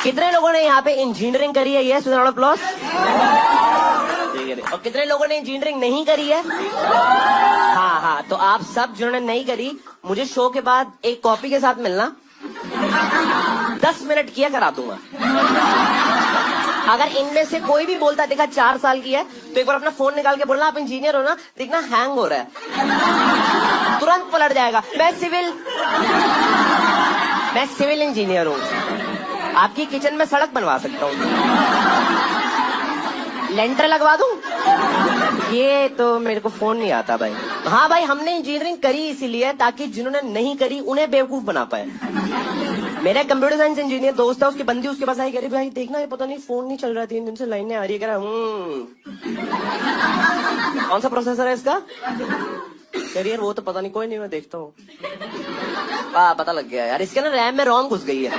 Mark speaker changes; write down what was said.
Speaker 1: कितने लोगों ने यहाँ पे इंजीनियरिंग करी है? Yes, without applause. और कितने लोगों ने इंजीनियरिंग नहीं करी है? हाँ, तो आप सब जिन्होंने नहीं करी, मुझे शो के बाद एक कॉपी के साथ मिलना, 10 मिनट किया करा दूंगा। अगर इनमें से कोई भी बोलता देखा 4 साल की है, तो एक बार अपना फोन निकाल के बोलना आप इंजीनियर हो ना, देखना हैंग हो रहा है, तुरंत पलट जाएगा। मैं सिविल इंजीनियर हूँ, आपकी किचन में सड़क बनवा सकता हूँ, लेंटर लगवा दूं। ये तो मेरे को फोन नहीं आता भाई। हाँ भाई, हमने इंजीनियरिंग करी इसीलिए ताकि जिन्होंने नहीं करी उन्हें बेवकूफ बना पाए। मेरा कंप्यूटर साइंस इंजीनियर दोस्त है, उसकी बंदी उसके पास आई, कह रही भाई देखना ये पता नहीं फोन नहीं चल रहा, 3 दिन से लाइनें आ रही है। कह रहा कौन सा प्रोसेसर है इसका? करियर वो तो पता नहीं, कोई नहीं मैं देखता हूँ। पता लग गया यार, इसके ना रैम में रोम घुस गई है।